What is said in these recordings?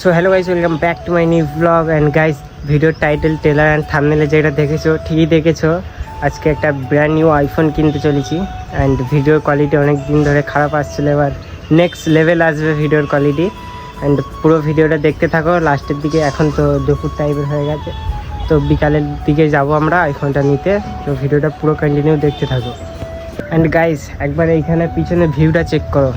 So hello guys, welcome back to my new blog. And guys, ভিডিওর title, trailer and থাম্বনেলে যেটা দেখেছো ঠিকই দেখেছো। আজকে একটা ব্র্যান্ড নিউ আইফোন কিনতে চলেছি। অ্যান্ড ভিডিওর কোয়ালিটি অনেক দিন ধরে খারাপ আসছিলো, এবার নেক্সট লেভেল আসবে ভিডিওর কোয়ালিটি। অ্যান্ড পুরো ভিডিওটা দেখতে থাকো লাস্টের দিকে। এখন তো দুপুর টাইপের হয়ে গেছে, তো বিকালের দিকে যাব আমরা আইফোনটা নিতে। তো ভিডিওটা পুরো কন্টিনিউ দেখতে থাকো। অ্যান্ড গাইস, একবার এইখানে পিছনে ভিউটা চেক করো।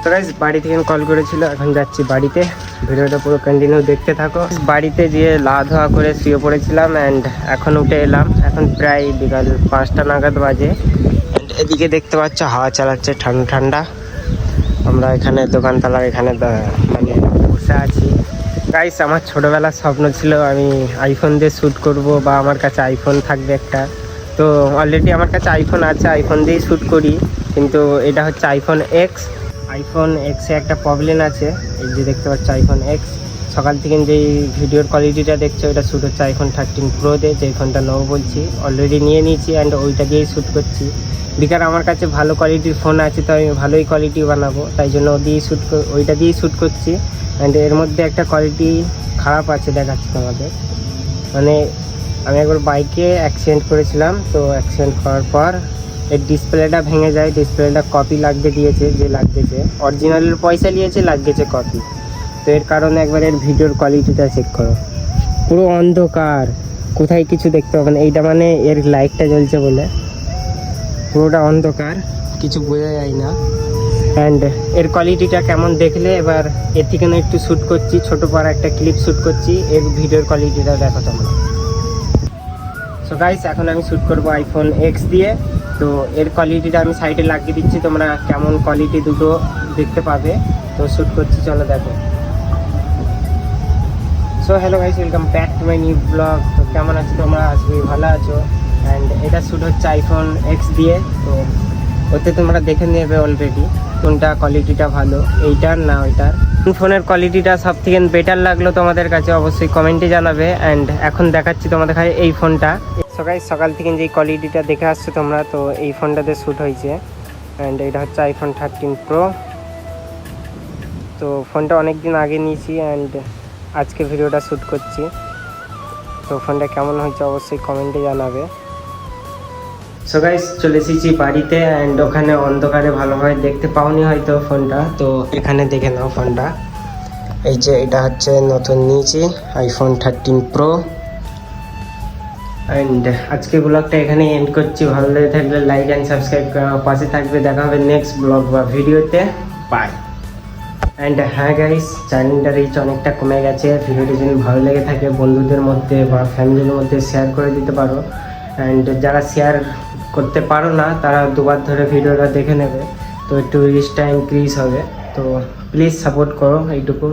তো গাইস, বাড়ি থেকে কল করেছিল, এখন যাচ্ছি বাড়িতে। ভিডিওটা পুরো কন্টিনিউ দেখতে থাকো। বাড়িতে গিয়ে ধোয়া করে শুয়ে পড়েছিলাম অ্যান্ড এখন উঠে এলাম। এখন প্রায় বিকাল 5টা নাগাদ বাজে। অ্যান্ড এদিকে দেখতে পাচ্ছ হাওয়া চালাচ্ছে ঠান্ডা ঠান্ডা। আমরা এখানে দোকানতলার এখানে মানে বসে আছি। গাইস, আমার ছোটোবেলার স্বপ্ন ছিল আমি আইফোন দিয়ে শ্যুট করব, বা আমার কাছে আইফোন থাকবে একটা। তো অলরেডি আমার কাছে আইফোন আছে, আইফোন দিয়েই শ্যুট করি। কিন্তু এটা হচ্ছে আইফোন এক্স। আইফোন এক্সে একটা প্রবলেম আছে, এই যে দেখতে পাচ্ছ আইফোন এক্স। সকাল থেকে যেই ভিডিওর কোয়ালিটিটা দেখছো, এটা শ্যুট হচ্ছে আইফোন 13 প্রো দিয়ে, যে ফোনটা নেবো বলছি। অলরেডি নিয়ে নিয়েছি অ্যান্ড ওইটা দিয়েই শ্যুট করছি। বিকার আমার কাছে ভালো কোয়ালিটির ফোন আছে, তো আমি ভালোই কোয়ালিটি বানাবো, তাই জন্য ওইটা দিয়েই শ্যুট করছি। অ্যান্ড এর মধ্যে একটা কোয়ালিটি খারাপ আছে, দেখাচ্ছি তোমাদের। মানে আমি একবার বাইকে অ্যাক্সিডেন্ট করেছিলাম, তো অ্যাক্সিডেন্ট করার পর এর ডিসপ্লেটা ভেঙে যায়। ডিসপ্লেটা কপি লাগিয়ে দিয়েছে, যে লাগিয়েছে অরিজিনালের পয়সা নিয়েছে, লাগিয়েছে কপি। তো এর কারণে একবার এর ভিডিওর কোয়ালিটিটা চেক করো, পুরো অন্ধকার, কোথায় কিছু দেখতে পাবে না। এইটা মানে এর লাইটটা জ্বলছে বলে পুরোটা অন্ধকার, কিছু বোঝা যায় না। অ্যান্ড এর কোয়ালিটিটা কেমন দেখলে এবার এর থেকে একটু শ্যুট করছি, ছোটো পাড়া একটা ক্লিপ শ্যুট করছি। এর ভিডিওর কোয়ালিটিটা দেখো তোমরা। সো গাইস, এখন আমি শ্যুট করবো আইফোন এক্স দিয়ে। তো এর কোয়ালিটিটা আমি সাইডে লাগিয়ে দিচ্ছি, তোমরা কেমন কোয়ালিটি দুটো দেখতে পাবে। তো শ্যুট করছি, চলো দেখো। So hello guys, welcome back to my new blog. তো কেমন আছো তোমরা? আজকে ভালো আছো। অ্যান্ড এটা শ্যুট হচ্ছে আইফোন এক্স দিয়ে। তো ওতে তোমরা দেখে নেবে অলরেডি কোনটা কোয়ালিটিটা ভালো, এইটার না ওইটার। কোন ফোনের কোয়ালিটিটা সব থেকে বেটার লাগলো তোমাদের কাছে অবশ্যই কমেন্টে জানাবে। অ্যান্ড এখন দেখাচ্ছি তোমাদের কাছে এই ফোনটা। সকাল থেকে যেই কোয়ালিটিটা দেখে আসছো তোমরা, তো এই ফোনটাতে শ্যুট হয়েছে। অ্যান্ড এটা হচ্ছে আইফোন 13 প্রো। তো ফোনটা অনেক দিন আগে নিয়েছি অ্যান্ড আজকে ভিডিওটা শ্যুট করছি। তো ফোনটা কেমন হয়েছে অবশ্যই কমেন্টে জানাবে। সো গাইস, চলে এসেছি বাড়িতে অ্যান্ড ওখানে অন্ধকারে ভালোভাবে দেখতে পাওনি হয়তো ফোনটা। তো এখানে দেখে নাও ফোনটা, এই যে এটা হচ্ছে নতুন নিয়েছি আইফোন 13 প্রো। অ্যান্ড আজকে ব্লগটা এখানে এন্ড করছি। ভালো লেগে থাকলে লাইক অ্যান্ড সাবস্ক্রাইব করে আমার পাশে থাকবে। দেখা হবে নেক্সট ব্লগ বা ভিডিওতে। বাই। অ্যান্ড হ্যাঁ গাইস, চ্যানেলটার রিচ অনেকটা কমে গেছে। ভিডিওটি যদি ভালো লেগে থাকে বন্ধুদের মধ্যে বা ফ্যামিলির মধ্যে শেয়ার করে দিতে পারো। অ্যান্ড যারা শেয়ার করতে পারো না, তারা দুবার ধরে ভিডিওটা দেখে নেবে, তো একটু রিচটা ইনক্রিজ হবে। তো প্লিজ সাপোর্ট করো এইটুকু।